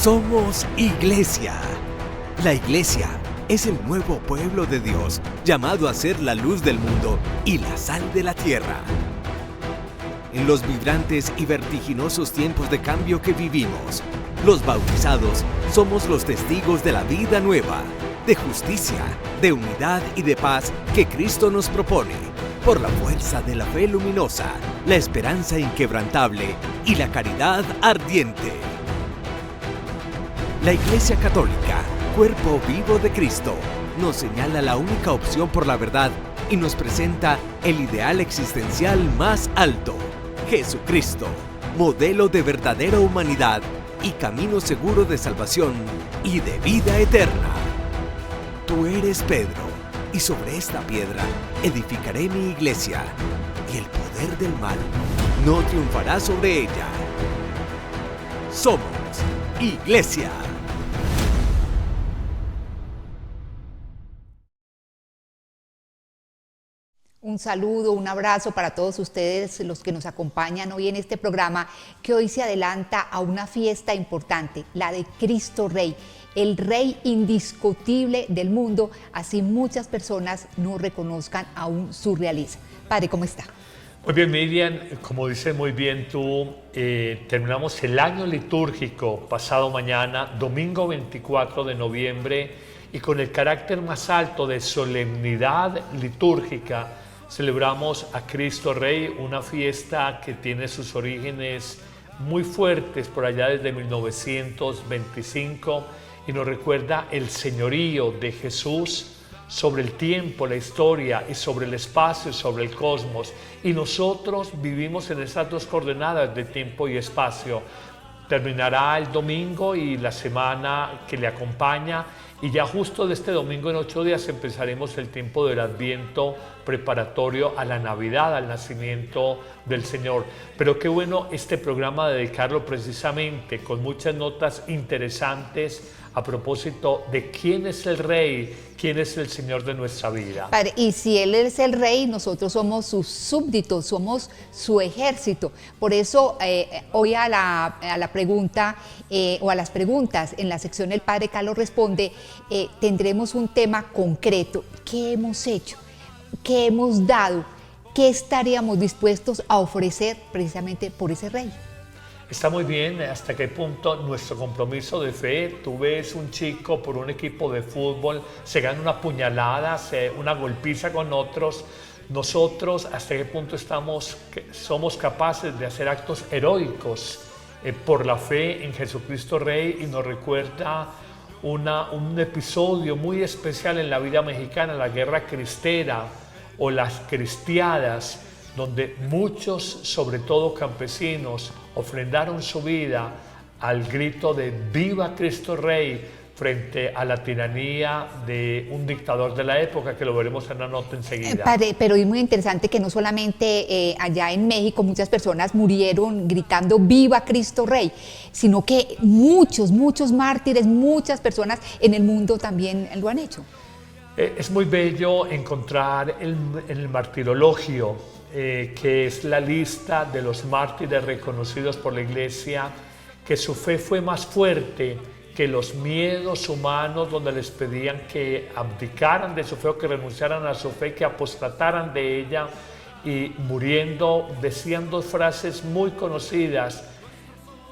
Somos Iglesia. La Iglesia es el nuevo pueblo de Dios, llamado a ser la luz del mundo y la sal de la tierra. En los vibrantes y vertiginosos tiempos de cambio que vivimos, los bautizados somos los testigos de la vida nueva, de justicia, de unidad y de paz que Cristo nos propone, por la fuerza de la fe luminosa, la esperanza inquebrantable y la caridad ardiente. La Iglesia Católica, cuerpo vivo de Cristo, nos señala la única opción por la verdad y nos presenta el ideal existencial más alto: Jesucristo, modelo de verdadera humanidad y camino seguro de salvación y de vida eterna. Tú eres Pedro, y sobre esta piedra edificaré mi iglesia, y el poder del mal no triunfará sobre ella. Somos Iglesia. Un saludo, un abrazo para todos ustedes, los que nos acompañan hoy en este programa, que hoy se adelanta a una fiesta importante, la de Cristo Rey, el Rey indiscutible del mundo, así muchas personas no reconozcan aún su realeza. Padre, ¿cómo está? Muy bien, Miriam, como dices muy bien tú, terminamos el año litúrgico pasado mañana, domingo 24 de noviembre, y con el carácter más alto de solemnidad litúrgica, celebramos a Cristo Rey, una fiesta que tiene sus orígenes muy fuertes por allá desde 1925 y nos recuerda el señorío de Jesús sobre el tiempo, la historia y sobre el espacio, sobre el cosmos. Y nosotros vivimos en esas dos coordenadas de tiempo y espacio. Terminará el domingo y la semana que le acompaña, y ya justo de este domingo en 8 días empezaremos el tiempo del Adviento preparatorio a la Navidad, al nacimiento del Señor. Pero qué bueno este programa dedicarlo precisamente con muchas notas interesantes a propósito de quién es el Rey, quién es el Señor de nuestra vida. Padre, y si Él es el Rey, nosotros somos sus súbditos, somos su ejército. Por eso, hoy a la pregunta o a las preguntas en la sección El Padre Carlos Responde, tendremos un tema concreto. ¿Qué hemos hecho? ¿Qué hemos dado? ¿Qué estaríamos dispuestos a ofrecer precisamente por ese Rey? Está muy bien, hasta qué punto nuestro compromiso de fe. Tú ves un chico por un equipo de fútbol, se gana una puñalada, una golpiza con otros. Nosotros, hasta qué punto somos capaces de hacer actos heroicos por la fe en Jesucristo Rey, y nos recuerda un episodio muy especial en la vida mexicana, la Guerra Cristera o las Cristiadas, donde muchos, sobre todo campesinos, ofrendaron su vida al grito de ¡Viva Cristo Rey!, frente a la tiranía de un dictador de la época, que lo veremos en la nota enseguida. Padre, pero es muy interesante que no solamente allá en México muchas personas murieron gritando ¡Viva Cristo Rey!, sino que muchos mártires, muchas personas en el mundo también lo han hecho. Es muy bello encontrar en el martirologio, que es la lista de los mártires reconocidos por la Iglesia, que su fe fue más fuerte que los miedos humanos, donde les pedían que abdicaran de su fe o que renunciaran a su fe, que apostataran de ella, y muriendo decían dos frases muy conocidas: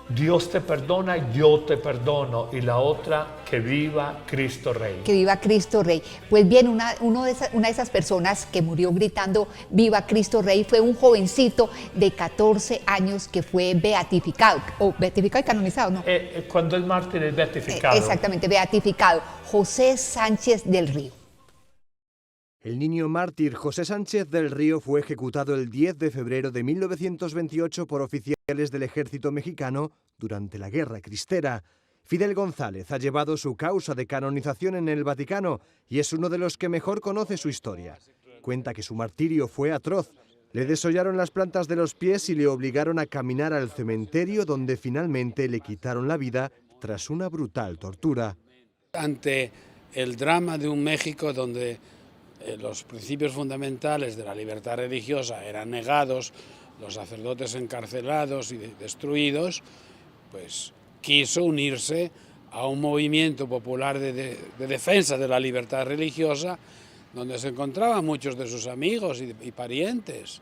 Dios te perdona, yo te perdono, y la otra, que viva Cristo Rey. Que viva Cristo Rey. Pues bien, una de esas personas que murió gritando viva Cristo Rey fue un jovencito de 14 años que fue beatificado, o beatificado y canonizado, ¿no? Cuando el mártir es beatificado. Exactamente, beatificado. José Sánchez del Río. El niño mártir José Sánchez del Río fue ejecutado el 10 de febrero de 1928 por oficiales del ejército mexicano durante la Guerra Cristera. Fidel González ha llevado su causa de canonización en el Vaticano y es uno de los que mejor conoce su historia. Cuenta que su martirio fue atroz. Le desollaron las plantas de los pies y le obligaron a caminar al cementerio, donde finalmente le quitaron la vida tras una brutal tortura. Ante el drama de un México donde los principios fundamentales de la libertad religiosa eran negados, los sacerdotes encarcelados y destruidos, pues quiso unirse a un movimiento popular de defensa de la libertad religiosa, donde se encontraban muchos de sus amigos y parientes.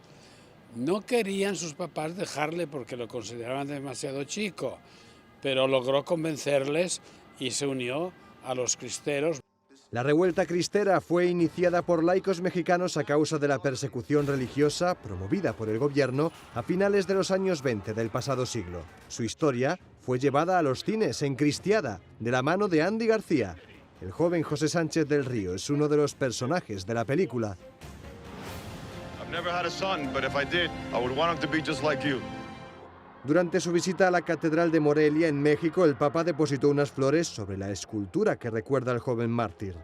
No querían sus papás dejarle porque lo consideraban demasiado chico, pero logró convencerles y se unió a los cristeros. La revuelta cristera fue iniciada por laicos mexicanos a causa de la persecución religiosa promovida por el gobierno a finales de los años 20 del pasado siglo. Su historia fue llevada a los cines en Cristiada, de la mano de Andy García. El joven José Sánchez del Río es uno de los personajes de la película. Durante su visita a la Catedral de Morelia, en México, el Papa depositó unas flores sobre la escultura que recuerda al joven mártir.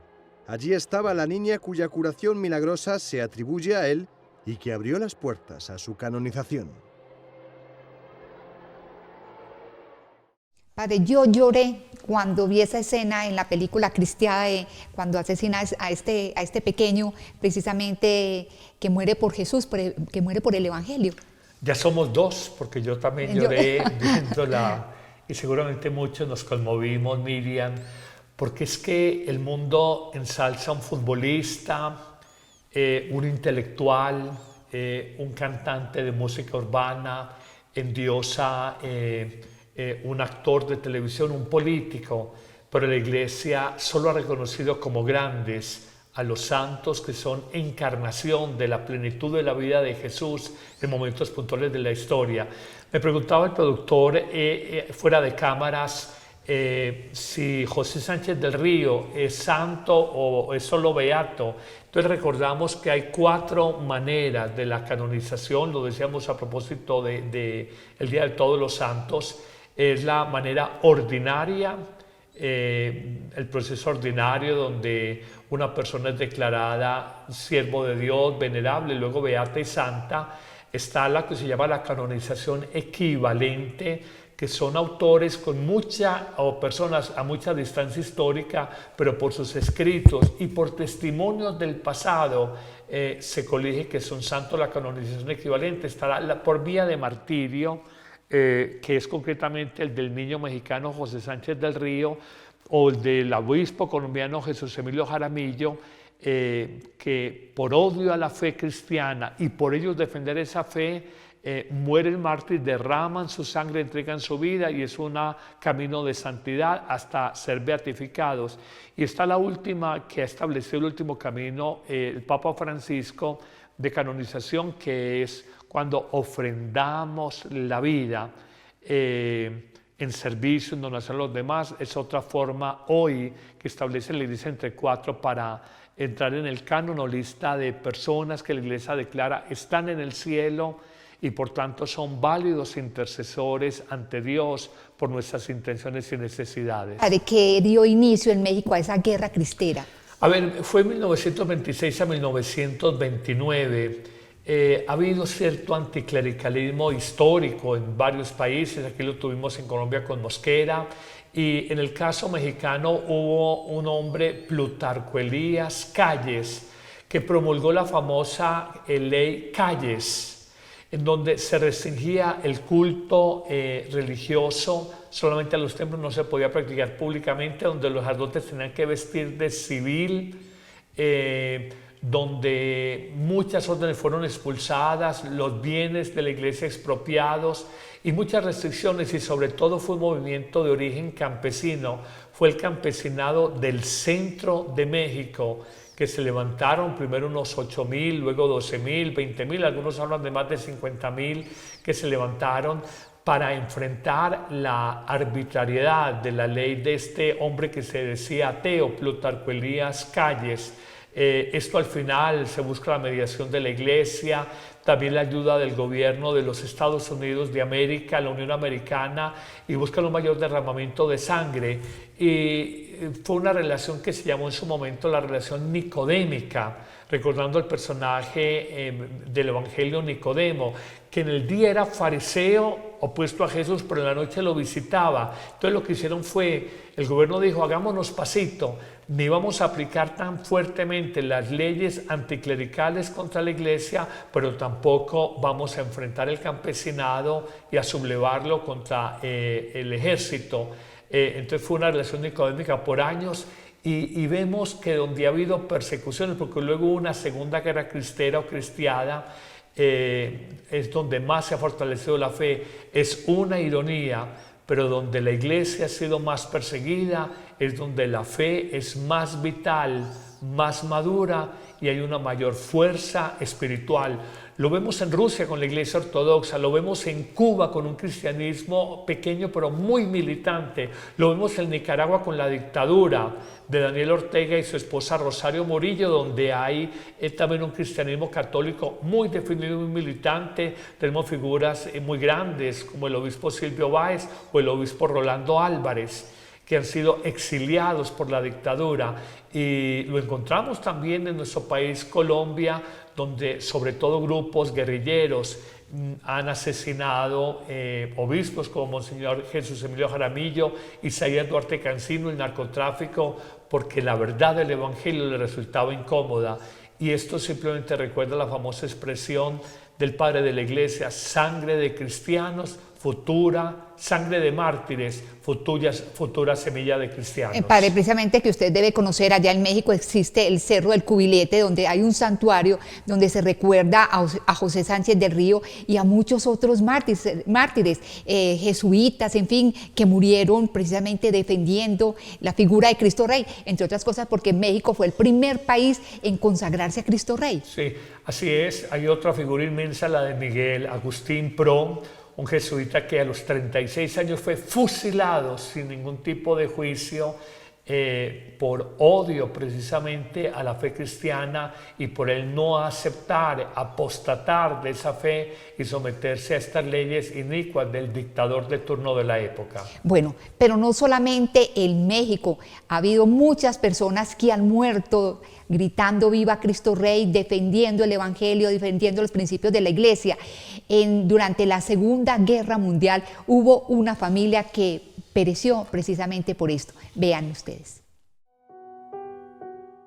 Allí estaba la niña cuya curación milagrosa se atribuye a él y que abrió las puertas a su canonización. Padre, yo lloré cuando vi esa escena en la película Cristiada, cuando asesina a este pequeño, precisamente que muere por Jesús, que muere por el Evangelio. Ya somos dos, porque yo también lloré viéndola y seguramente muchos nos conmovimos, Miriam, porque es que el mundo ensalza a un futbolista, un intelectual, un cantante de música urbana, endiosa un actor de televisión, un político, pero la Iglesia solo ha reconocido como grandes a los santos que son encarnación de la plenitud de la vida de Jesús en momentos puntuales de la historia. Me preguntaba el productor fuera de cámaras si José Sánchez del Río es santo o es solo beato. Entonces recordamos que hay 4 maneras de la canonización, lo decíamos a propósito del Día de Todos los Santos. Es la manera ordinaria, el proceso ordinario donde una persona es declarada siervo de Dios, venerable, luego beata y santa. Está la que se llama la canonización equivalente, que son autores o personas a mucha distancia histórica, pero por sus escritos y por testimonios del pasado se colige que son santos. La canonización equivalente estará por vía de martirio, que es concretamente el del niño mexicano José Sánchez del Río, o el del obispo colombiano Jesús Emilio Jaramillo, que por odio a la fe cristiana y por ellos defender esa fe, mueren mártires, derraman su sangre, entregan su vida, y es un camino de santidad hasta ser beatificados. Y está la última que ha establecido el último camino, el Papa Francisco, de canonización, que es cuando ofrendamos la vida en servicio, en donación a los demás. Es otra forma hoy que establece la Iglesia entre 4 para entrar en el canon o lista de personas que la Iglesia declara están en el cielo y por tanto son válidos intercesores ante Dios por nuestras intenciones y necesidades. Padre, que dio inicio en México a esa guerra cristera. A ver, fue 1926 a 1929. Ha habido cierto anticlericalismo histórico en varios países. Aquí lo tuvimos en Colombia con Mosquera, y en el caso mexicano hubo un hombre, Plutarco Elías Calles, que promulgó la famosa ley Calles, en donde se restringía el culto religioso solamente a los templos, no se podía practicar públicamente, donde los sacerdotes tenían que vestir de civil, donde muchas órdenes fueron expulsadas, los bienes de la iglesia expropiados y muchas restricciones, y sobre todo fue un movimiento de origen campesino. Fue el campesinado del centro de México que se levantaron, primero unos 8,000, luego 12,000, 20,000, algunos hablan de más de 50,000 que se levantaron para enfrentar la arbitrariedad de la ley de este hombre que se decía ateo, Plutarco Elías Calles. Esto al final se busca la mediación de la Iglesia, también la ayuda del gobierno de los Estados Unidos de América, la Unión Americana, y buscan un mayor derramamiento de sangre. Y fue una relación que se llamó en su momento la relación nicodémica, recordando el personaje del Evangelio Nicodemo, que en el día era fariseo opuesto a Jesús, pero en la noche lo visitaba. Entonces lo que hicieron fue, el gobierno dijo, hagámonos pasito, ni vamos a aplicar tan fuertemente las leyes anticlericales contra la iglesia, pero tampoco vamos a enfrentar el campesinado y a sublevarlo contra el ejército. Entonces fue una relación nicodémica por años. Y vemos que donde ha habido persecuciones, porque luego hubo una segunda guerra cristera o cristiada, es donde más se ha fortalecido la fe. Es una ironía, pero donde la iglesia ha sido más perseguida es donde la fe es más vital, más madura y hay una mayor fuerza espiritual. Lo vemos en Rusia con la iglesia ortodoxa, lo vemos en Cuba con un cristianismo pequeño pero muy militante, lo vemos en Nicaragua con la dictadura de Daniel Ortega y su esposa Rosario Murillo, donde hay también un cristianismo católico muy definido y muy militante. Tenemos figuras muy grandes como el obispo Silvio Báez o el obispo Rolando Álvarez, que han sido exiliados por la dictadura, y lo encontramos también en nuestro país Colombia, donde sobre todo grupos guerrilleros han asesinado obispos como Monseñor Jesús Emilio Jaramillo, Isaías Duarte Cancino, el narcotráfico, porque la verdad del Evangelio le resultaba incómoda. Y esto simplemente recuerda la famosa expresión del padre de la iglesia: sangre de cristianos, futura sangre de mártires, futura semilla de cristianos. Padre, precisamente que usted debe conocer, allá en México existe el Cerro del Cubilete, donde hay un santuario donde se recuerda a José Sánchez del Río y a muchos otros mártires, jesuitas, en fin, que murieron precisamente defendiendo la figura de Cristo Rey, entre otras cosas porque México fue el primer país en consagrarse a Cristo Rey. Sí, así es. Hay otra figura inmensa, la de Miguel Agustín Pro, un jesuita que a los 36 años fue fusilado sin ningún tipo de juicio por odio precisamente a la fe cristiana y por el no aceptar, apostatar de esa fe y someterse a estas leyes inicuas del dictador de turno de la época. Bueno, pero no solamente en México, ha habido muchas personas que han muerto gritando viva Cristo Rey, defendiendo el Evangelio, defendiendo los principios de la iglesia. Durante la Segunda Guerra Mundial hubo una familia que pereció precisamente por esto. Vean ustedes.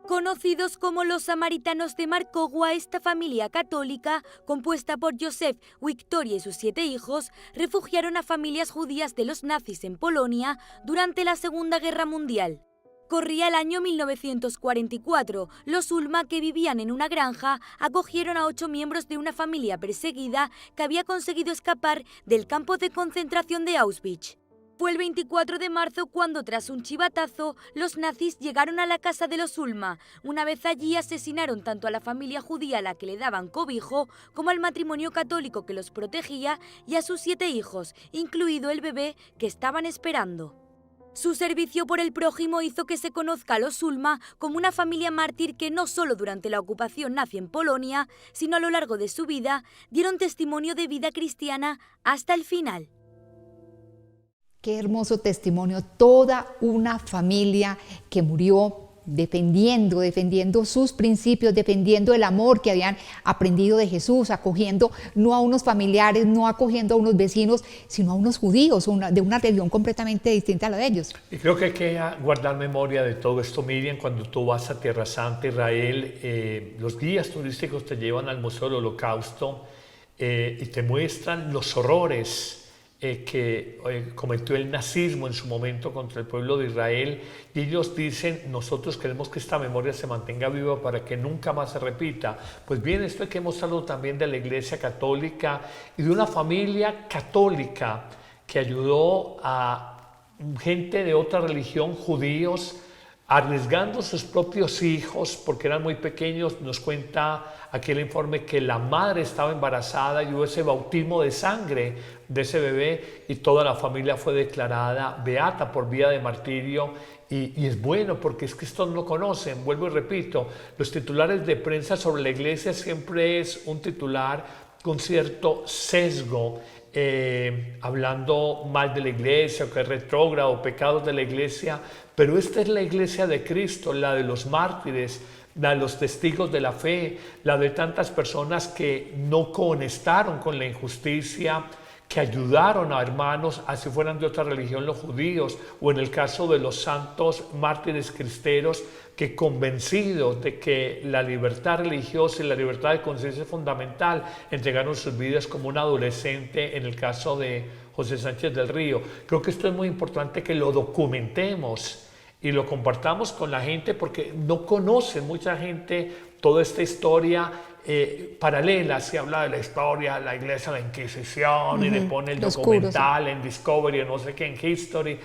Conocidos como los samaritanos de Marcogua, esta familia católica, compuesta por Joseph, Victoria y sus 7 hijos, refugiaron a familias judías de los nazis en Polonia durante la Segunda Guerra Mundial. Corría el año 1944. Los Ulma, que vivían en una granja, acogieron a 8 miembros de una familia perseguida que había conseguido escapar del campo de concentración de Auschwitz. Fue el 24 de marzo cuando, tras un chivatazo, los nazis llegaron a la casa de los Ulma. Una vez allí, asesinaron tanto a la familia judía a la que le daban cobijo, como al matrimonio católico que los protegía y a sus 7 hijos, incluido el bebé que estaban esperando. Su servicio por el prójimo hizo que se conozca a los Ulma como una familia mártir que no solo durante la ocupación nazi en Polonia, sino a lo largo de su vida, dieron testimonio de vida cristiana hasta el final. Qué hermoso testimonio, toda una familia que murió defendiendo sus principios, defendiendo el amor que habían aprendido de Jesús, acogiendo no a unos familiares, no acogiendo a unos vecinos, sino a unos judíos de una religión completamente distinta a la de ellos. Y creo que hay que guardar memoria de todo esto, Miriam. Cuando tú vas a Tierra Santa, Israel, los guías turísticos te llevan al Museo del Holocausto y te muestran los horrores que cometió el nazismo en su momento contra el pueblo de Israel, y ellos dicen: nosotros queremos que esta memoria se mantenga viva para que nunca más se repita. Pues bien, esto hay que mostrarlo también de la Iglesia Católica y de una familia católica que ayudó a gente de otra religión, judíos, arriesgando sus propios hijos porque eran muy pequeños. Nos cuenta aquel informe que la madre estaba embarazada y hubo ese bautismo de sangre de ese bebé y toda la familia fue declarada beata por vía de martirio. Y es bueno porque es que estos no conocen. Vuelvo y repito, los titulares de prensa sobre la iglesia siempre es un titular con cierto sesgo, hablando mal de la iglesia, o que es retrógrado, pecados de la iglesia, pero esta es la iglesia de Cristo, la de los mártires, la de los testigos de la fe, la de tantas personas que no conectaron con la injusticia, que ayudaron a hermanos, así fueran de otra religión los judíos, o en el caso de los santos mártires cristeros, que convencidos de que la libertad religiosa y la libertad de conciencia es fundamental, entregaron sus vidas como un adolescente en el caso de José Sánchez del Río. Creo que esto es muy importante que lo documentemos y lo compartamos con la gente, porque no conoce mucha gente toda esta historia paralela. Se habla de la historia, la iglesia, la Inquisición, y le pone el documental en Discovery, no sé qué, en History,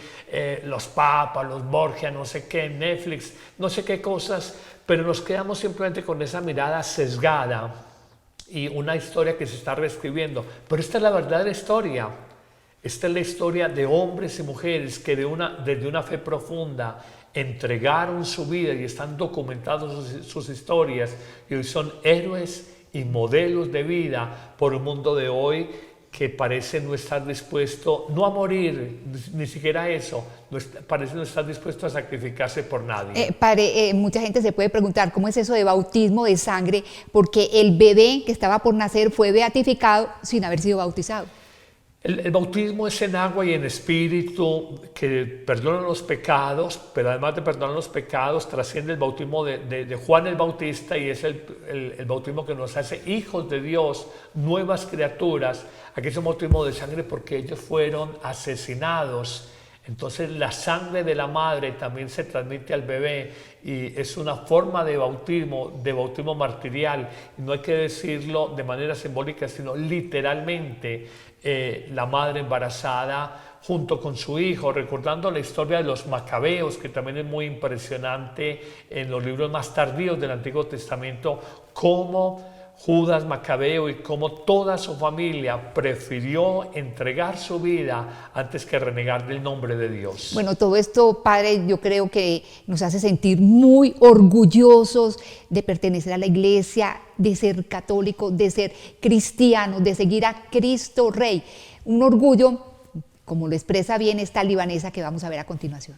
los papas, los Borgia, no sé qué, en Netflix, no sé qué cosas, pero nos quedamos simplemente con esa mirada sesgada y una historia que se está reescribiendo. Pero esta es la verdadera historia. Esta es la historia de hombres y mujeres que desde una fe profunda entregaron su vida y están documentados sus historias, y hoy son héroes y modelos de vida por un mundo de hoy que parece no estar dispuesto, no a morir, ni siquiera eso, parece no estar dispuesto a sacrificarse por nadie. Mucha gente se puede preguntar cómo es eso de bautismo de sangre, porque el bebé que estaba por nacer fue beatificado sin haber sido bautizado. El bautismo es en agua y en espíritu, que perdona los pecados, pero además de perdonar los pecados, trasciende el bautismo de Juan el Bautista, y es el bautismo que nos hace hijos de Dios, nuevas criaturas. Aquí es un bautismo de sangre porque ellos fueron asesinados. Entonces la sangre de la madre también se transmite al bebé, y es una forma de bautismo martirial. Y no hay que decirlo de manera simbólica, sino literalmente. La madre embarazada junto con su hijo, recordando la historia de los macabeos, que también es muy impresionante en los libros más tardíos del Antiguo Testamento, cómo Judas Macabeo y cómo toda su familia prefirió entregar su vida antes que renegar del nombre de Dios. Bueno, todo esto, Padre, yo creo que nos hace sentir muy orgullosos de pertenecer a la iglesia, de ser católico, de ser cristiano, de seguir a Cristo Rey. Un orgullo, como lo expresa bien esta libanesa que vamos a ver a continuación.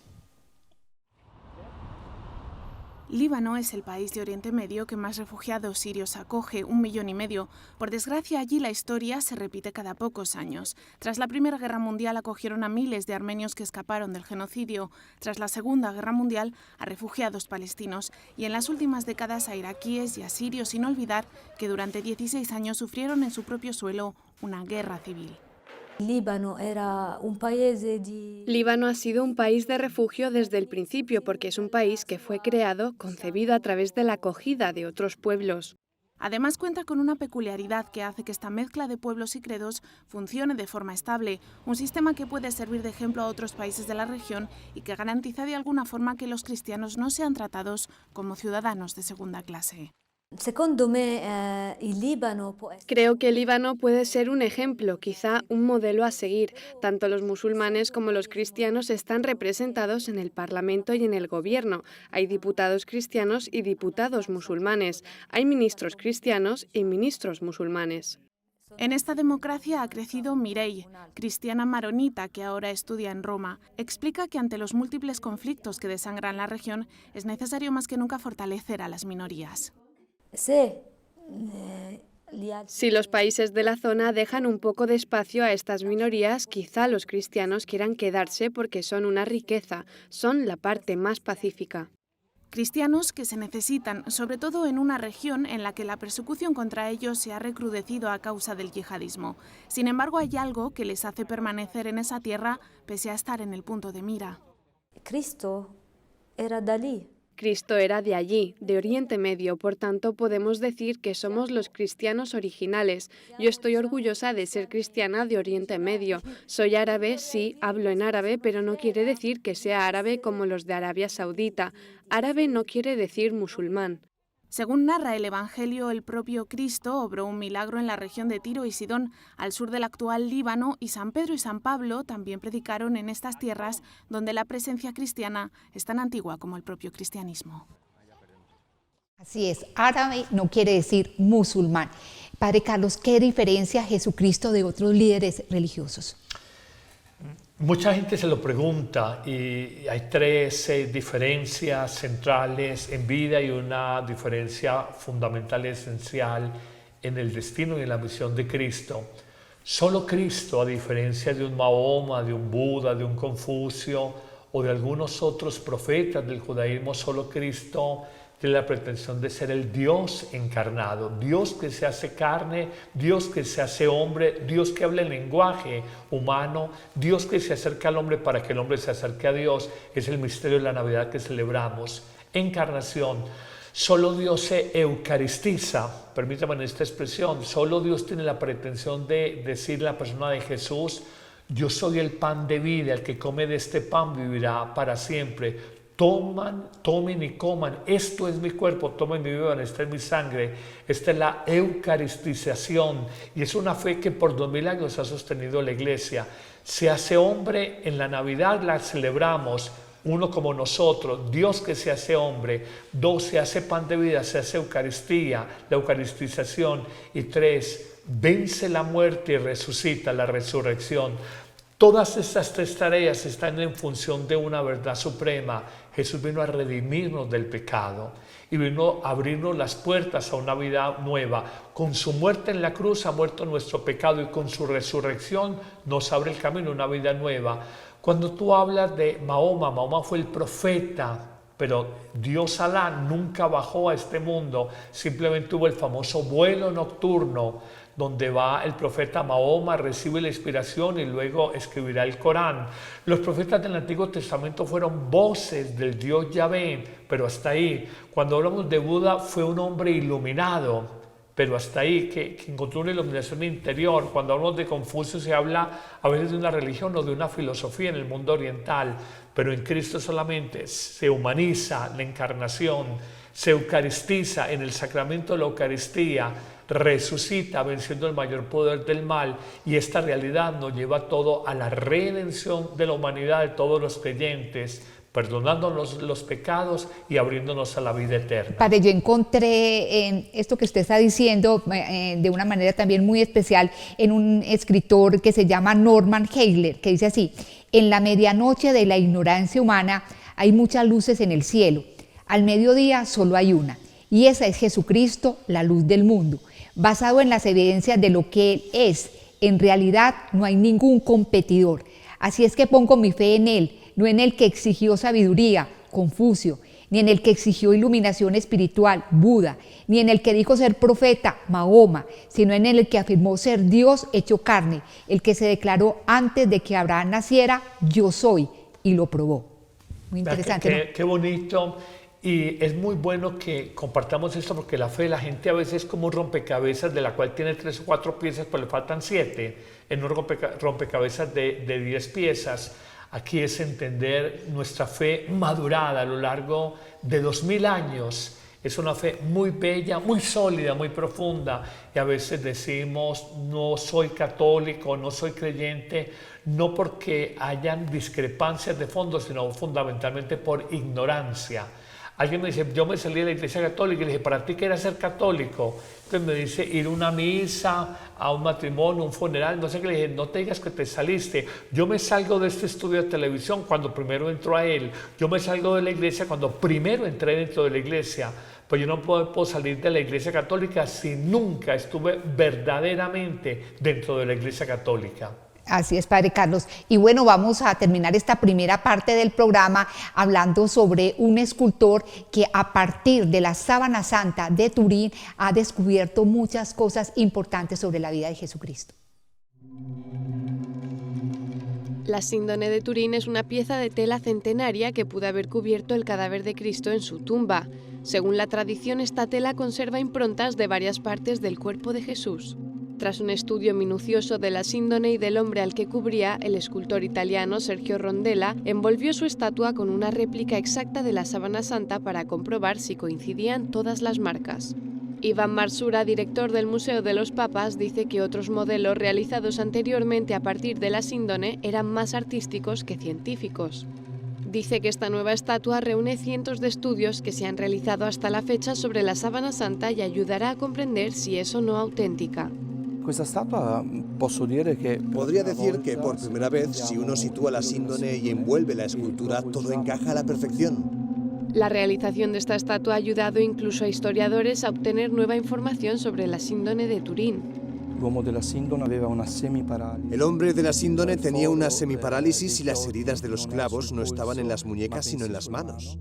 Líbano es el país de Oriente Medio que más refugiados sirios acoge, 1,5 millones. Por desgracia, allí la historia se repite cada pocos años. Tras la Primera Guerra Mundial acogieron a miles de armenios que escaparon del genocidio. Tras la Segunda Guerra Mundial, a refugiados palestinos. Y en las últimas décadas a iraquíes y a sirios, sin olvidar que durante 16 años sufrieron en su propio suelo una guerra civil. Líbano ha sido un país de refugio desde el principio, porque es un país que fue creado, concebido a través de la acogida de otros pueblos. Además cuenta con una peculiaridad que hace que esta mezcla de pueblos y credos funcione de forma estable, un sistema que puede servir de ejemplo a otros países de la región y que garantiza de alguna forma que los cristianos no sean tratados como ciudadanos de segunda clase. Creo que el Líbano puede ser un ejemplo, quizá un modelo a seguir. Tanto los musulmanes como los cristianos están representados en el Parlamento y en el gobierno. Hay diputados cristianos y diputados musulmanes. Hay ministros cristianos y ministros musulmanes. En esta democracia ha crecido Mireille, cristiana maronita que ahora estudia en Roma. Explica que ante los múltiples conflictos que desangran la región es necesario más que nunca fortalecer a las minorías. Si los países de la zona dejan un poco de espacio a estas minorías, quizá los cristianos quieran quedarse porque son una riqueza, son la parte más pacífica. Cristianos que se necesitan, sobre todo en una región en la que la persecución contra ellos se ha recrudecido a causa del yihadismo. Sin embargo, hay algo que les hace permanecer en esa tierra pese a estar en el punto de mira. Cristo era de allí, de Oriente Medio, por tanto podemos decir que somos los cristianos originales. Yo estoy orgullosa de ser cristiana de Oriente Medio. Soy árabe, sí, hablo en árabe, pero no quiere decir que sea árabe como los de Arabia Saudita. Árabe no quiere decir musulmán. Según narra el Evangelio, el propio Cristo obró un milagro en la región de Tiro y Sidón, al sur del actual Líbano, y San Pedro y San Pablo también predicaron en estas tierras donde la presencia cristiana es tan antigua como el propio cristianismo. Así es, árabe no quiere decir musulmán. Padre Carlos, ¿qué diferencia Jesucristo de otros líderes religiosos? Mucha gente se lo pregunta y hay tres diferencias centrales en vida y una diferencia fundamental y esencial en el destino y en la misión de Cristo. Solo Cristo, a diferencia de un Mahoma, de un Buda, de un Confucio o de algunos otros profetas del judaísmo, solo Cristo tiene la pretensión de ser el Dios encarnado, Dios que se hace carne, Dios que se hace hombre, Dios que habla el lenguaje humano, Dios que se acerca al hombre para que el hombre se acerque a Dios. Es el misterio de la Navidad que celebramos. Encarnación. Solo Dios se eucaristiza, permítame en esta expresión, solo Dios tiene la pretensión de decir la persona de Jesús: yo soy el pan de vida, el que come de este pan vivirá para siempre. Tomen y coman, esto es mi cuerpo, tomen y beban, esta es mi sangre. Esta es la eucaristización y es una fe que por 2000 años ha sostenido la Iglesia. Se hace hombre en la Navidad, la celebramos. Uno como nosotros, Dios que se hace hombre. 2, se hace pan de vida, se hace Eucaristía, la eucaristización. Y 3, vence la muerte y resucita, la resurrección. Todas estas tres tareas están en función de una verdad suprema. Jesús vino a redimirnos del pecado y vino a abrirnos las puertas a una vida nueva. Con su muerte en la cruz ha muerto nuestro pecado y con su resurrección nos abre el camino a una vida nueva. Cuando tú hablas de Mahoma, Mahoma fue el profeta, pero Dios Alá nunca bajó a este mundo, simplemente hubo el famoso vuelo nocturno donde va el profeta Mahoma, recibe la inspiración y luego escribirá el Corán. Los profetas del Antiguo Testamento fueron voces del Dios Yahvé, pero hasta ahí. Cuando hablamos de Buda, fue un hombre iluminado, pero hasta ahí, que encontró una iluminación interior. Cuando hablamos de Confucio se habla a veces de una religión o de una filosofía en el mundo oriental, pero en Cristo solamente se humaniza la encarnación, se eucaristiza en el sacramento de la Eucaristía, resucita venciendo el mayor poder del mal, y esta realidad nos lleva todo a la redención de la humanidad, de todos los creyentes, perdonándonos los pecados y abriéndonos a la vida eterna. Padre, yo encontré esto que usted está diciendo de una manera también muy especial en un escritor que se llama Norman Hailer, que dice así: en la medianoche de la ignorancia humana hay muchas luces en el cielo, al mediodía solo hay una, y esa es Jesucristo, la luz del mundo. Basado en las evidencias de lo que Él es, en realidad no hay ningún competidor. Así es que pongo mi fe en Él, no en el que exigió sabiduría, Confucio, ni en el que exigió iluminación espiritual, Buda, ni en el que dijo ser profeta, Mahoma, sino en el que afirmó ser Dios hecho carne, el que se declaró antes de que Abraham naciera: yo soy, y lo probó. Muy interesante, ¿no? Qué bonito. Y es muy bueno que compartamos esto, porque la fe de la gente a veces es como un rompecabezas de la cual tiene 3 o 4 piezas, pero le faltan 7 en un rompecabezas de 10 piezas. Aquí es entender nuestra fe madurada a lo largo de 2000 años. Es una fe muy bella, muy sólida, muy profunda, y a veces decimos: no soy católico, no soy creyente, no porque hayan discrepancias de fondo, sino fundamentalmente por ignorancia. Alguien me dice: yo me salí de la Iglesia Católica, y le dije: ¿para ti qué era ser católico? Entonces me dice: ir a una misa, a un matrimonio, un funeral, no sé qué. Le dije: no te digas que te saliste. Yo me salgo de este estudio de televisión cuando primero entró a él. Yo me salgo de la Iglesia cuando primero entré dentro de la Iglesia. Pues yo no puedo salir de la Iglesia Católica si nunca estuve verdaderamente dentro de la Iglesia Católica. Así es, Padre Carlos. Y bueno, vamos a terminar esta primera parte del programa hablando sobre un escultor que a partir de la Sábana Santa de Turín ha descubierto muchas cosas importantes sobre la vida de Jesucristo. La síndone de Turín es una pieza de tela centenaria que pudo haber cubierto el cadáver de Cristo en su tumba. Según la tradición, esta tela conserva improntas de varias partes del cuerpo de Jesús. Tras un estudio minucioso de la síndone y del hombre al que cubría, el escultor italiano Sergio Rondella envolvió su estatua con una réplica exacta de la Sábana Santa para comprobar si coincidían todas las marcas. Iván Marsura, director del Museo de los Papas, dice que otros modelos realizados anteriormente a partir de la síndone eran más artísticos que científicos. Dice que esta nueva estatua reúne cientos de estudios que se han realizado hasta la fecha sobre la Sábana Santa y ayudará a comprender si es o no auténtica. Podría decir que por primera vez, si uno sitúa la síndone y envuelve la escultura, todo encaja a la perfección. La realización de esta estatua ha ayudado incluso a historiadores a obtener nueva información sobre la síndone de Turín. El hombre de la síndone tenía una semiparálisis y las heridas de los clavos no estaban en las muñecas sino en las manos.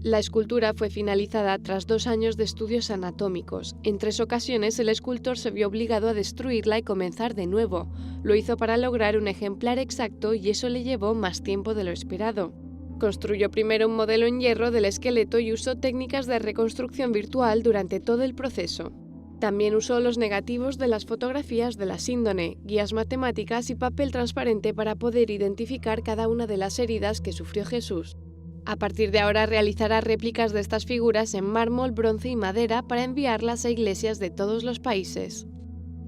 La escultura fue finalizada tras 2 años de estudios anatómicos. En 3 ocasiones el escultor se vio obligado a destruirla y comenzar de nuevo. Lo hizo para lograr un ejemplar exacto y eso le llevó más tiempo de lo esperado. Construyó primero un modelo en hierro del esqueleto y usó técnicas de reconstrucción virtual durante todo el proceso. También usó los negativos de las fotografías de la síndone, guías matemáticas y papel transparente para poder identificar cada una de las heridas que sufrió Jesús. A partir de ahora realizará réplicas de estas figuras en mármol, bronce y madera para enviarlas a iglesias de todos los países.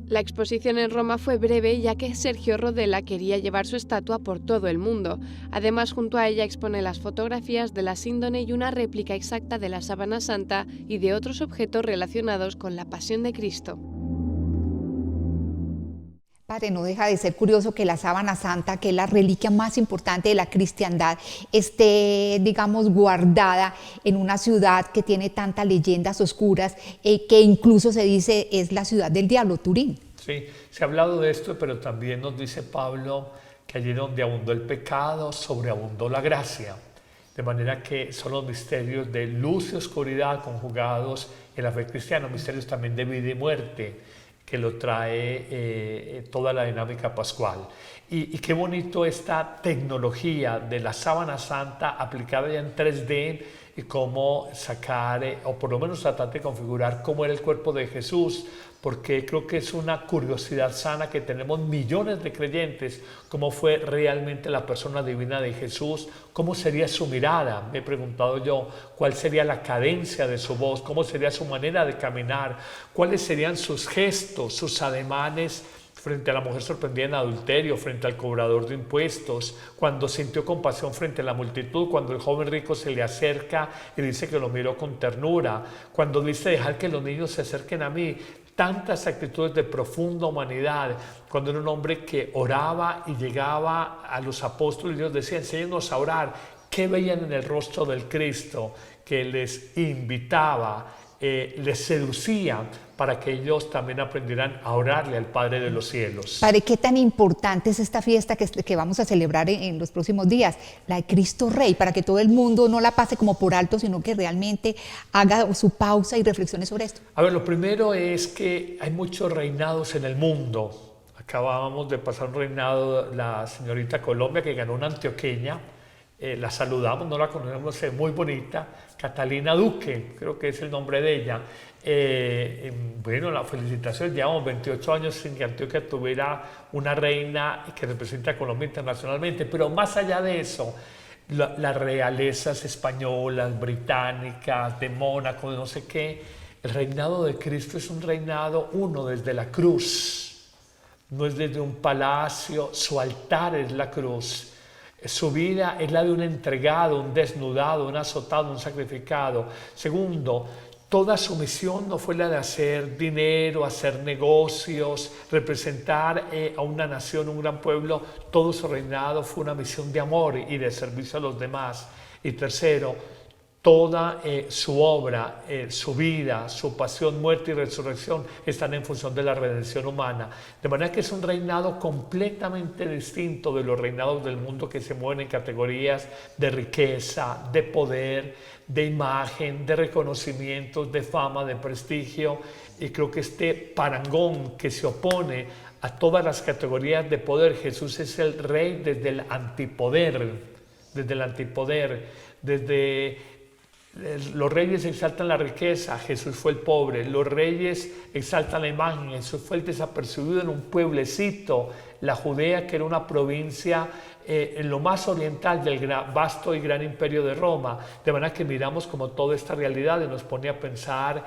La exposición en Roma fue breve ya que Sergio Rodella quería llevar su estatua por todo el mundo. Además, junto a ella expone las fotografías de la síndone y una réplica exacta de la sábana santa y de otros objetos relacionados con la pasión de Cristo. Padre, no deja de ser curioso que la sábana santa, que es la reliquia más importante de la cristiandad, esté, digamos, guardada en una ciudad que tiene tantas leyendas oscuras, que incluso se dice es la ciudad del diablo, Turín. Sí, se ha hablado de esto, pero también nos dice Pablo que allí donde abundó el pecado, sobreabundó la gracia. De manera que son los misterios de luz y oscuridad conjugados en la fe cristiana, misterios también de vida y muerte, que lo trae toda la dinámica pascual. Y qué bonito esta tecnología de la sábana santa aplicada ya en 3D y cómo sacar, o por lo menos tratar de configurar cómo era el cuerpo de Jesús, porque creo que es una curiosidad sana que tenemos millones de creyentes, cómo fue realmente la persona divina de Jesús, cómo sería su mirada, me he preguntado yo, cuál sería la cadencia de su voz, cómo sería su manera de caminar, cuáles serían sus gestos, sus ademanes frente a la mujer sorprendida en adulterio, frente al cobrador de impuestos, cuando sintió compasión frente a la multitud, cuando el joven rico se le acerca y dice que lo miró con ternura, cuando dice dejar que los niños se acerquen a mí. Tantas actitudes de profunda humanidad, cuando era un hombre que oraba y llegaba a los apóstoles y Dios decía, enséñanos a orar. ¿Qué veían en el rostro del Cristo? Que les invitaba, les seducía para que ellos también aprendieran a orarle al Padre de los cielos. Padre, ¿qué tan importante es esta fiesta que vamos a celebrar en los próximos días? La de Cristo Rey, para que todo el mundo no la pase como por alto, sino que realmente haga su pausa y reflexione sobre esto. A ver, lo primero es que hay muchos reinados en el mundo. Acabábamos de pasar un reinado, la señorita Colombia, que ganó una antioqueña. La saludamos, no la conocemos, es muy bonita, Catalina Duque, creo que es el nombre de ella. Bueno, la felicitación, llevamos 28 años sin que Antioquia tuviera una reina que representa a Colombia internacionalmente, pero más allá de eso, las realezas españolas, británicas, de Mónaco, de no sé qué, el reinado de Cristo es un reinado, uno, desde la cruz, no es desde un palacio, su altar es la cruz. Su vida es la de un entregado, un desnudado, un azotado, un sacrificado. Segundo, toda su misión no fue la de hacer dinero, hacer negocios, representar a una nación, un gran pueblo. Todo su reinado fue una misión de amor y de servicio a los demás. Y tercero, toda su obra, su vida, su pasión, muerte y resurrección están en función de la redención humana. De manera que es un reinado completamente distinto de los reinados del mundo que se mueven en categorías de riqueza, de poder, de imagen, de reconocimientos, de fama, de prestigio. Y creo que este parangón que se opone a todas las categorías de poder, Jesús es el rey desde el antipoder, desde los reyes exaltan la riqueza, Jesús fue el pobre. Los reyes exaltan la imagen, Jesús fue el desapercibido en un pueblecito, la Judea, que era una provincia en lo más oriental del vasto y gran imperio de Roma. De manera que miramos como toda esta realidad y nos pone a pensar,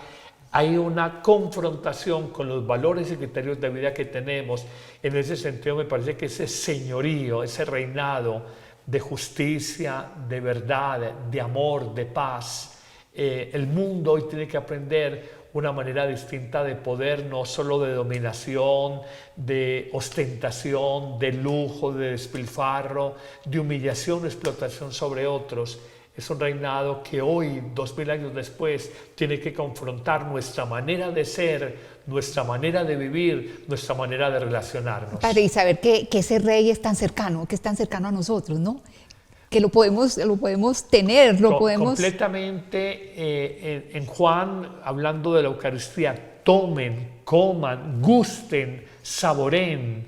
hay una confrontación con los valores y criterios de vida que tenemos. En ese sentido me parece que ese señorío, ese reinado de justicia, de verdad, de amor, de paz. El mundo hoy tiene que aprender una manera distinta de poder, no solo de dominación, de ostentación, de lujo, de despilfarro, de humillación, explotación sobre otros. Es un reinado que hoy, 2000 años después, tiene que confrontar nuestra manera de ser, nuestra manera de vivir, nuestra manera de relacionarnos. Padre, y saber que ese rey es tan cercano, que es tan cercano a nosotros, ¿no? Que lo podemos tener, lo podemos... Completamente, en Juan, hablando de la Eucaristía, tomen, coman, gusten, saboren.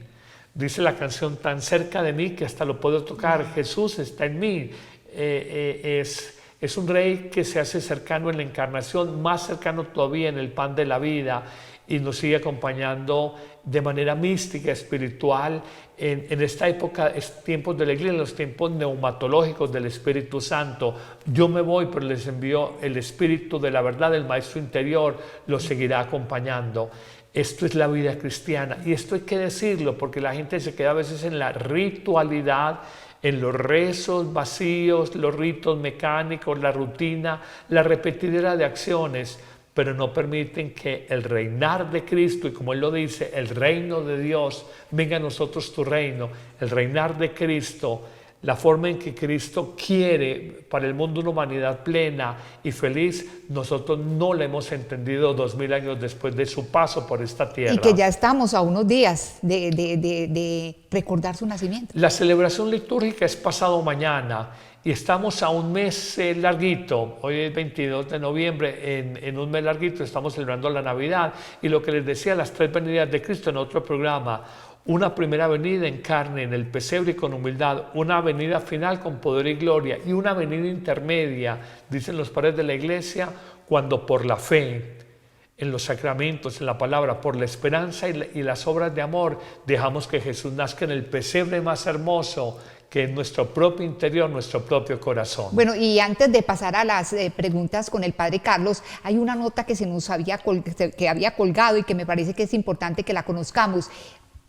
Dice la canción, tan cerca de mí que hasta lo puedo tocar, Jesús está en mí. Es un rey que se hace cercano en la encarnación, más cercano todavía en el pan de la vida, y nos sigue acompañando de manera mística, espiritual, en esta época, tiempos de la Iglesia, en los tiempos neumatológicos del Espíritu Santo. Yo me voy, pero les envío el Espíritu de la verdad, el Maestro interior, los seguirá acompañando. Esto es la vida cristiana, y esto hay que decirlo, porque la gente se queda a veces en la ritualidad, en los rezos vacíos, los ritos mecánicos, la rutina, la repetidera de acciones, pero no permiten que el reinar de Cristo, y como Él lo dice, el reino de Dios, venga a nosotros tu reino, el reinar de Cristo, la forma en que Cristo quiere para el mundo una humanidad plena y feliz, nosotros no la hemos entendido 2000 años después de su paso por esta tierra. Y que ya estamos a unos días de recordar su nacimiento. La celebración litúrgica es pasado mañana y estamos a un mes larguito. Hoy es 22 de noviembre, en un mes larguito estamos celebrando la Navidad, y lo que les decía, las tres venidas de Cristo en otro programa. Una primera venida en carne, en el pesebre y con humildad, una venida final con poder y gloria, y una venida intermedia, dicen los padres de la Iglesia, cuando por la fe, en los sacramentos, en la palabra, por la esperanza y las obras de amor, dejamos que Jesús nazca en el pesebre más hermoso, que es nuestro propio interior, nuestro propio corazón. Bueno, y antes de pasar a las preguntas con el Padre Carlos, hay una nota que se nos había colgado y que me parece que es importante que la conozcamos.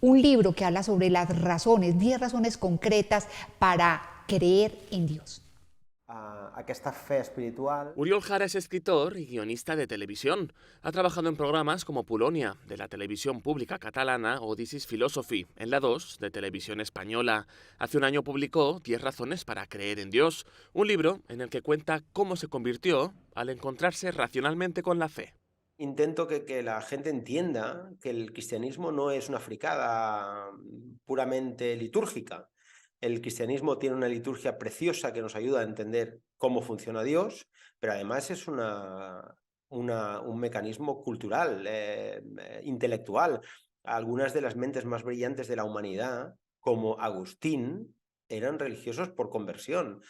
Un libro que habla sobre las razones, 10 razones concretas para creer en Dios. Aquesta fe espiritual. Oriol Jara es escritor y guionista de televisión. Ha trabajado en programas como Polonia, de la televisión pública catalana, o This is Philosophy, en la 2, de televisión española. Hace un año publicó 10 razones para creer en Dios, un libro en el que cuenta cómo se convirtió al encontrarse racionalmente con la fe. Intento que la gente entienda que el cristianismo no es una fricada puramente litúrgica. El cristianismo tiene una liturgia preciosa que nos ayuda a entender cómo funciona Dios, pero además es un mecanismo cultural, intelectual. Algunas de las mentes más brillantes de la humanidad, como Agustín, eran religiosos por conversión.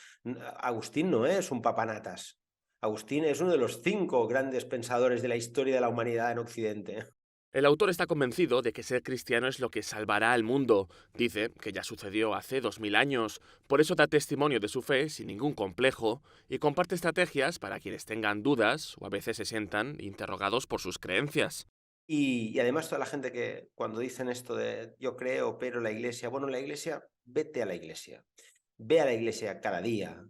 Agustín no es un papanatas. Agustín es uno de los 5 grandes pensadores de la historia de la humanidad en Occidente. El autor está convencido de que ser cristiano es lo que salvará al mundo. Dice que ya sucedió hace 2000 años. Por eso da testimonio de su fe sin ningún complejo y comparte estrategias para quienes tengan dudas o a veces se sientan interrogados por sus creencias. Y además toda la gente que cuando dicen esto de yo creo, pero la iglesia, bueno, la iglesia, vete a la iglesia. Ve a la iglesia cada día,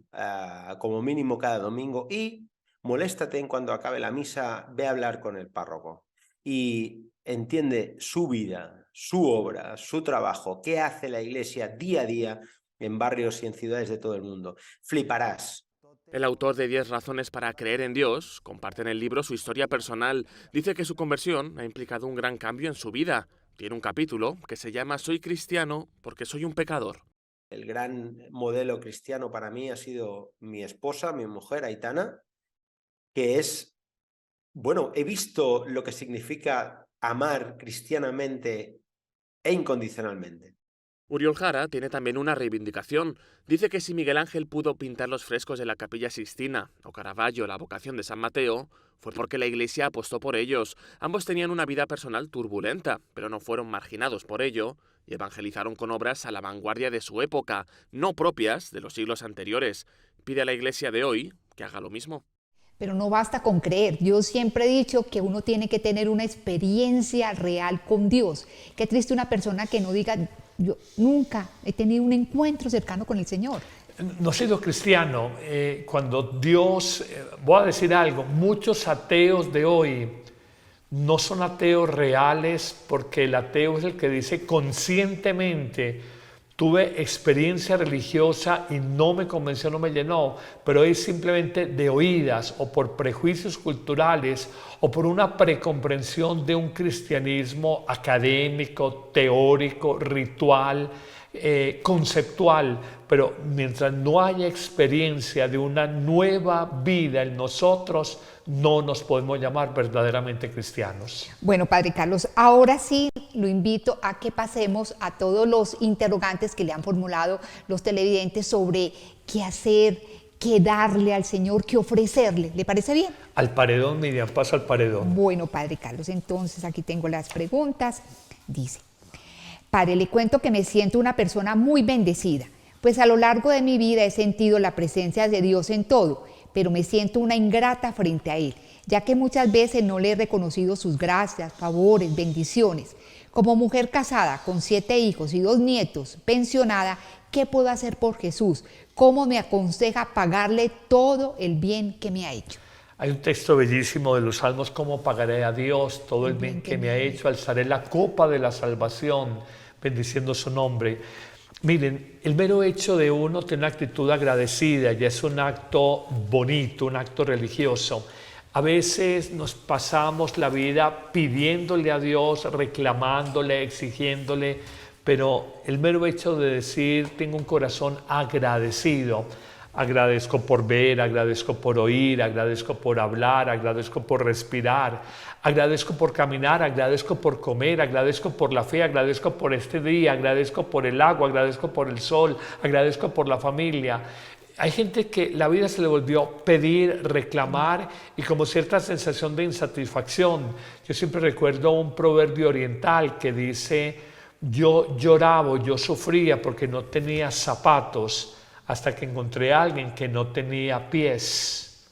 como mínimo cada domingo, y moléstate en cuando acabe la misa, ve a hablar con el párroco. Y entiende su vida, su obra, su trabajo, qué hace la iglesia día a día en barrios y en ciudades de todo el mundo. Fliparás. El autor de 10 razones para creer en Dios comparte en el libro su historia personal. Dice que su conversión ha implicado un gran cambio en su vida. Tiene un capítulo que se llama Soy cristiano porque soy un pecador. El gran modelo cristiano para mí ha sido mi esposa, mi mujer, Aitana, que es, bueno, he visto lo que significa amar cristianamente e incondicionalmente. Oriol Jara tiene también una reivindicación. Dice que si Miguel Ángel pudo pintar los frescos de la Capilla Sixtina o Caravaggio la vocación de San Mateo, fue porque la Iglesia apostó por ellos. Ambos tenían una vida personal turbulenta, pero no fueron marginados por ello y evangelizaron con obras a la vanguardia de su época, no propias de los siglos anteriores. Pide a la Iglesia de hoy que haga lo mismo. Pero no basta con creer. Yo siempre he dicho que uno tiene que tener una experiencia real con Dios. Qué triste una persona que no diga, yo nunca he tenido un encuentro cercano con el Señor. No he sido cristiano. Cuando Dios, voy a decir algo, muchos ateos de hoy no son ateos reales, porque el ateo es el que dice conscientemente: tuve experiencia religiosa y no me convenció, no me llenó, pero es simplemente de oídas o por prejuicios culturales o por una precomprensión de un cristianismo académico, teórico, ritual, conceptual. Pero mientras no haya experiencia de una nueva vida en nosotros, no nos podemos llamar verdaderamente cristianos. Bueno, Padre Carlos, ahora sí lo invito a que pasemos a todos los interrogantes que le han formulado los televidentes sobre qué hacer, qué darle al Señor, qué ofrecerle. ¿Le parece bien? Al paredón, Miriam, pasa al paredón. Bueno, Padre Carlos, entonces aquí tengo las preguntas. Dice: Padre, le cuento que me siento una persona muy bendecida, pues a lo largo de mi vida he sentido la presencia de Dios en todo, pero me siento una ingrata frente a Él, ya que muchas veces no le he reconocido sus gracias, favores, bendiciones. Como mujer casada, con 7 hijos y 2 nietos, pensionada, ¿qué puedo hacer por Jesús? ¿Cómo me aconseja pagarle todo el bien que me ha hecho? Hay un texto bellísimo de los Salmos: ¿cómo pagaré a Dios todo el bien que me ha hecho? Alzaré la copa de la salvación, bendiciendo su nombre. Miren, el mero hecho de uno tener una actitud agradecida ya es un acto bonito, un acto religioso. A veces nos pasamos la vida pidiéndole a Dios, reclamándole, exigiéndole, pero el mero hecho de decir: tengo un corazón agradecido, agradezco por ver, agradezco por oír, agradezco por hablar, agradezco por respirar, agradezco por caminar, agradezco por comer, agradezco por la fe, agradezco por este día, agradezco por el agua, agradezco por el sol, agradezco por la familia. Hay gente que la vida se le volvió pedir, reclamar y como cierta sensación de insatisfacción. Yo siempre recuerdo un proverbio oriental que dice: yo lloraba, yo sufría porque no tenía zapatos, hasta que encontré a alguien que no tenía pies.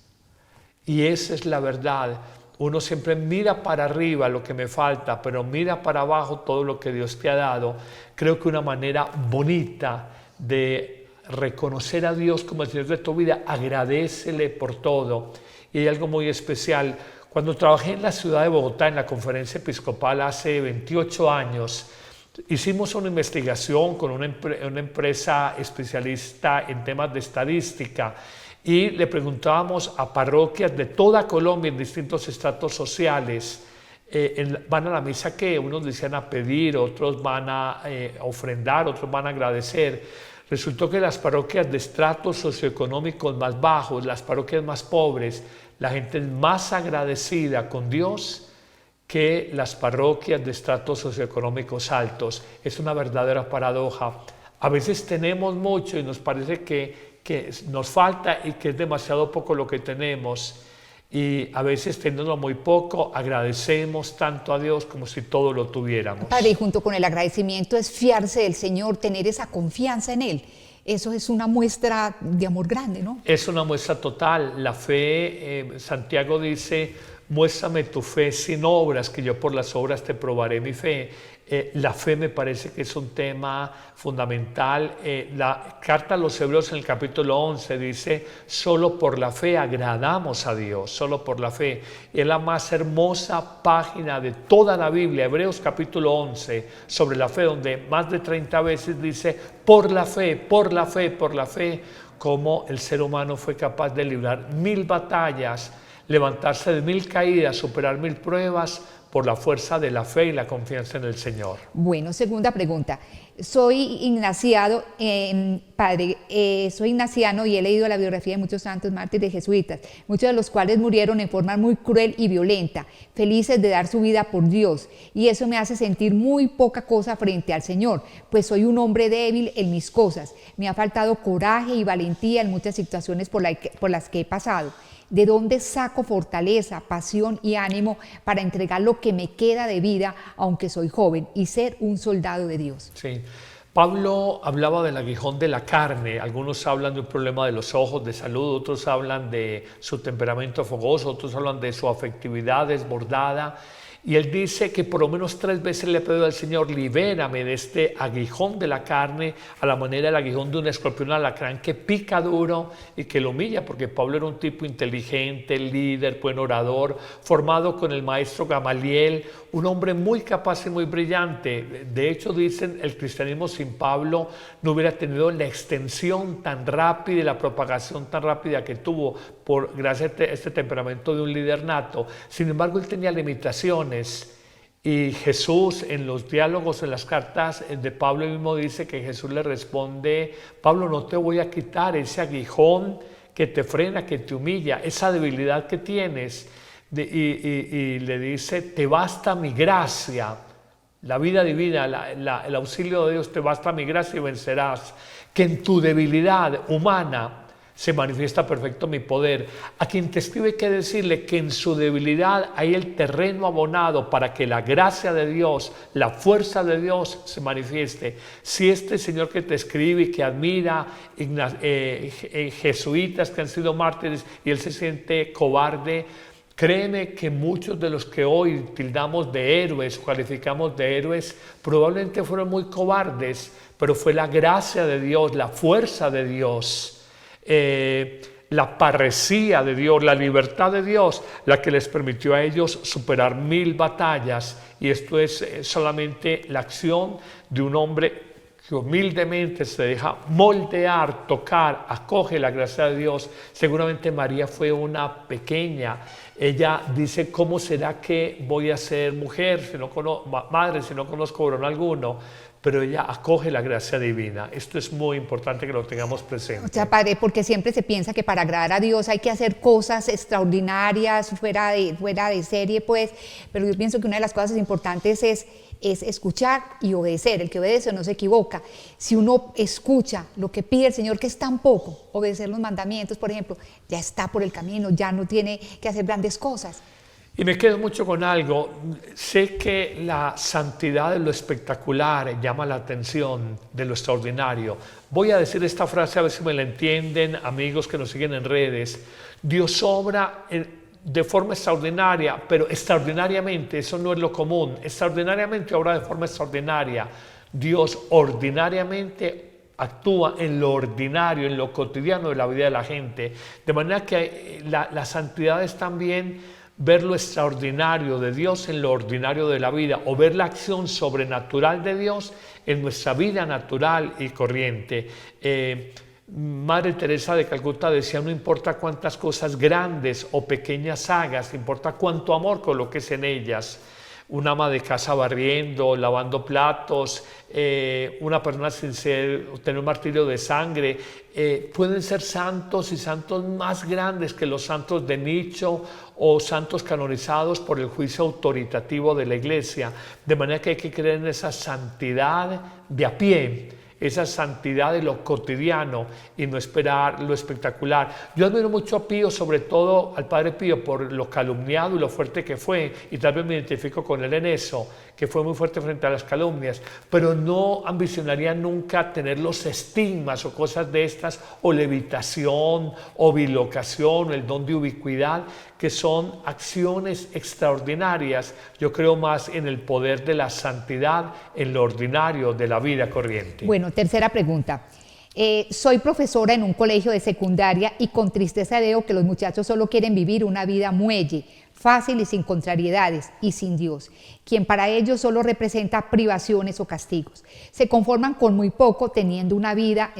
Y esa es la verdad. Uno siempre mira para arriba lo que me falta, pero mira para abajo todo lo que Dios te ha dado. Creo que una manera bonita de reconocer a Dios como el Señor de tu vida, agradécele por todo. Y hay algo muy especial. Cuando trabajé en la ciudad de Bogotá, en la conferencia episcopal hace 28 años, hicimos una investigación con una empresa especialista en temas de estadística y le preguntábamos a parroquias de toda Colombia en distintos estratos sociales: ¿van a la misa qué? Unos decían a pedir, otros van a ofrendar, otros van a agradecer. Resultó que las parroquias de estratos socioeconómicos más bajos, las parroquias más pobres, la gente es más agradecida con Dios que las parroquias de estratos socioeconómicos altos. Es una verdadera paradoja. A veces tenemos mucho y nos parece que nos falta y que es demasiado poco lo que tenemos. Y a veces teniendo muy poco, agradecemos tanto a Dios como si todo lo tuviéramos. Padre, y junto con el agradecimiento es fiarse del Señor, tener esa confianza en Él. Eso es una muestra de amor grande, ¿no? Es una muestra total. La fe, Santiago dice: muéstrame tu fe sin obras, que yo por las obras te probaré mi fe. La fe me parece que es un tema fundamental. La carta a los Hebreos en el capítulo 11 dice: solo por la fe agradamos a Dios, solo por la fe. Es la más hermosa página de toda la Biblia, Hebreos capítulo 11, sobre la fe, donde más de 30 veces dice: por la fe, por la fe, por la fe, cómo el ser humano fue capaz de librar 1000 batallas, levantarse de 1000 caídas, superar 1000 pruebas, por la fuerza de la fe y la confianza en el Señor. Bueno, segunda pregunta. Soy ignaciano, soy ignaciano y he leído la biografía de muchos santos mártires jesuitas, muchos de los cuales murieron en forma muy cruel y violenta, felices de dar su vida por Dios, y eso me hace sentir muy poca cosa frente al Señor, pues soy un hombre débil en mis cosas. Me ha faltado coraje y valentía en muchas situaciones por las que he pasado. ¿De dónde saco fortaleza, pasión y ánimo para entregar lo que me queda de vida, aunque soy joven, y ser un soldado de Dios? Sí. Pablo hablaba del aguijón de la carne. Algunos hablan de un problema de los ojos, de salud, otros hablan de su temperamento fogoso, otros hablan de su afectividad desbordada. Y él dice que por lo menos 3 veces le ha pedido al Señor, libérame de este aguijón de la carne, a la manera del aguijón de un escorpión alacrán que pica duro y que lo humilla, porque Pablo era un tipo inteligente, líder, buen orador, formado con el maestro Gamaliel, un hombre muy capaz y muy brillante. De hecho, dicen, el cristianismo sin Pablo no hubiera tenido la extensión tan rápida y la propagación tan rápida que tuvo gracias a este temperamento de un líder nato. Sin embargo, él tenía limitaciones. Y Jesús, en los diálogos, en las cartas de Pablo mismo, dice que Jesús le responde: Pablo, no te voy a quitar ese aguijón que te frena, que te humilla, esa debilidad que tienes. Y le dice: te basta mi gracia, la vida divina, el auxilio de Dios, te basta mi gracia y vencerás. Que en tu debilidad humana se manifiesta perfecto mi poder. A quien te escribe hay que decirle que en su debilidad hay el terreno abonado para que la gracia de Dios, la fuerza de Dios se manifieste. Si este Señor que te escribe y que admira jesuitas que han sido mártires y él se siente cobarde, créeme que muchos de los que hoy tildamos de héroes, calificamos de héroes, probablemente fueron muy cobardes, pero fue la gracia de Dios, la fuerza de Dios, la parresía de Dios, la libertad de Dios, la que les permitió a ellos superar 1000 batallas. Y esto es solamente la acción de un hombre que humildemente se deja moldear, tocar, acoge la gracia de Dios. Seguramente María fue una pequeña. Ella dice: ¿cómo será que voy a ser mujer, madre, si no conozco varón alguno? Pero ella acoge la gracia divina. Esto es muy importante que lo tengamos presente. O sea, padre, porque siempre se piensa que para agradar a Dios hay que hacer cosas extraordinarias, fuera de serie, pues. Pero yo pienso que una de las cosas importantes es escuchar y obedecer. El que obedece no se equivoca. Si uno escucha lo que pide el Señor, que es tan poco, obedecer los mandamientos, por ejemplo, ya está por el camino, ya no tiene que hacer grandes cosas. Y me quedo mucho con algo. Sé que la santidad de lo espectacular llama la atención de lo extraordinario. Voy a decir esta frase a ver si me la entienden, amigos que nos siguen en redes. Dios obra de forma extraordinaria, pero extraordinariamente, eso no es lo común. Extraordinariamente obra de forma extraordinaria. Dios ordinariamente actúa en lo ordinario, en lo cotidiano de la vida de la gente. De manera que la santidad es también ver lo extraordinario de Dios en lo ordinario de la vida, o ver la acción sobrenatural de Dios en nuestra vida natural y corriente. Madre Teresa de Calcuta decía: no importa cuántas cosas grandes o pequeñas hagas, importa cuánto amor coloques en ellas. Una ama de casa barriendo, lavando platos, una persona sin tener un martirio de sangre, pueden ser santos y santos más grandes que los santos de nicho o santos canonizados por el juicio autoritativo de la Iglesia. De manera que hay que creer en esa santidad de a pie, esa santidad de lo cotidiano y no esperar lo espectacular. Yo admiro mucho a Pío, sobre todo al Padre Pío, por lo calumniado y lo fuerte que fue, y tal vez me identifico con él en eso, que fue muy fuerte frente a las calumnias, pero no ambicionaría nunca tener los estigmas o cosas de estas, o levitación, o bilocación, o el don de ubicuidad, que son acciones extraordinarias. Yo creo más en el poder de la santidad en lo ordinario de la vida corriente. Bueno, tercera pregunta. Soy profesora en un colegio de secundaria y con tristeza veo que los muchachos solo quieren vivir una vida muelle, fácil y sin contrariedades y sin Dios, quien para ellos solo representa privaciones o castigos. Se conforman con muy poco teniendo una vida,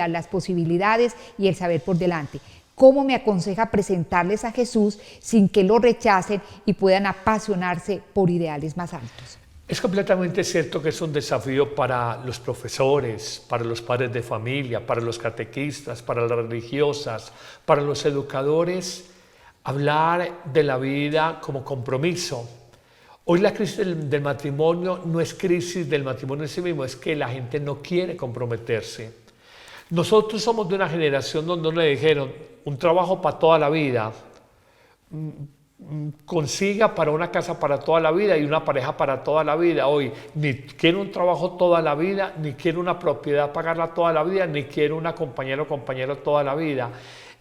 las posibilidades y el saber por delante. ¿Cómo me aconseja presentarles a Jesús sin que lo rechacen y puedan apasionarse por ideales más altos? Es completamente cierto que es un desafío para los profesores, para los padres de familia, para los catequistas, para las religiosas, para los educadores, hablar de la vida como compromiso. Hoy la crisis del matrimonio no es crisis del matrimonio en sí mismo, es que la gente no quiere comprometerse. Nosotros somos de una generación donde le dijeron: un trabajo para toda la vida, consiga para una casa para toda la vida y una pareja para toda la vida. Hoy ni quiero un trabajo toda la vida, ni quiero una propiedad pagarla toda la vida, ni quiero una compañera o compañero toda la vida.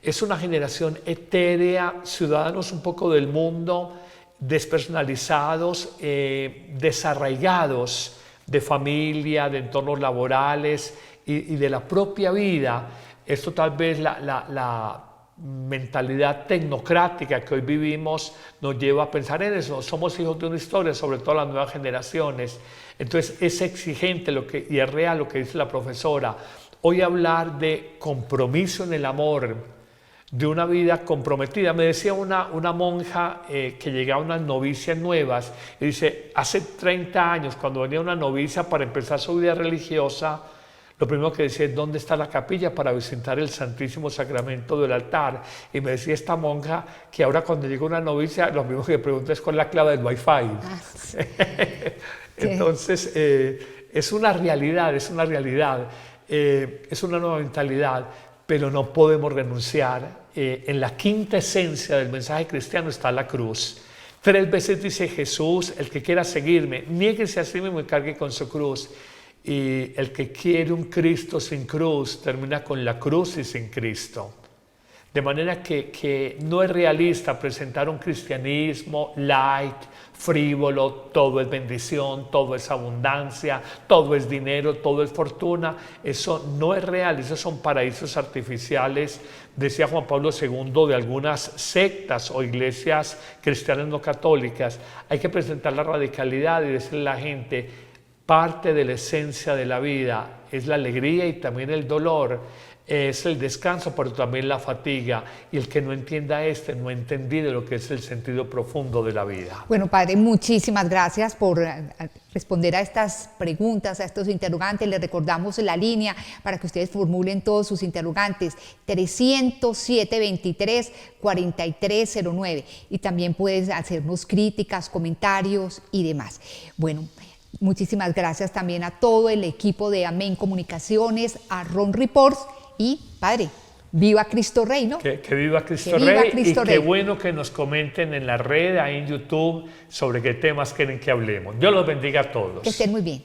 Es una generación etérea, ciudadanos un poco del mundo, despersonalizados, desarraigados de familia, de entornos laborales y de la propia vida. Esto tal vez la mentalidad tecnocrática que hoy vivimos nos lleva a pensar en eso. Somos hijos de una historia, sobre todo las nuevas generaciones. Entonces es exigente y es real lo que dice la profesora. Hoy hablar de compromiso en el amor, de una vida comprometida. Me decía una monja que llegaba a unas novicias nuevas y dice, hace 30 años cuando venía una novicia para empezar su vida religiosa, lo primero que decía es ¿dónde está la capilla para visitar el Santísimo Sacramento del altar? Y me decía esta monja que ahora cuando llega una novicia, lo mismo que pregunta es cuál es la clave del Wi-Fi. Sí. Entonces, es una realidad, es una nueva mentalidad, pero no podemos renunciar. En la quinta esencia del mensaje cristiano está la cruz. 3 veces dice Jesús, el que quiera seguirme, niéguese a sí mismo y cargue con su cruz. Y el que quiere un Cristo sin cruz termina con la cruz y sin Cristo. De manera que no es realista presentar un cristianismo light, frívolo, todo es bendición, todo es abundancia, todo es dinero, todo es fortuna. Eso no es real, esos son paraísos artificiales, decía Juan Pablo II, de algunas sectas o iglesias cristianas no católicas. Hay que presentar la radicalidad y decirle a la gente, parte de la esencia de la vida es la alegría y también el dolor, es el descanso, pero también la fatiga. Y el que no entienda no ha entendido lo que es el sentido profundo de la vida. Bueno, padre, muchísimas gracias por responder a estas preguntas, a estos interrogantes. Les recordamos la línea para que ustedes formulen todos sus interrogantes, 300-723-4309. Y también puedes hacernos críticas, comentarios y demás. Bueno, muchísimas gracias también a todo el equipo de Amén Comunicaciones, a Ron Reports y, padre, viva Cristo Rey, ¿no? Que viva Cristo Rey y qué bueno que nos comenten en la red, ahí en YouTube, sobre qué temas quieren que hablemos. Dios los bendiga a todos. Que estén muy bien.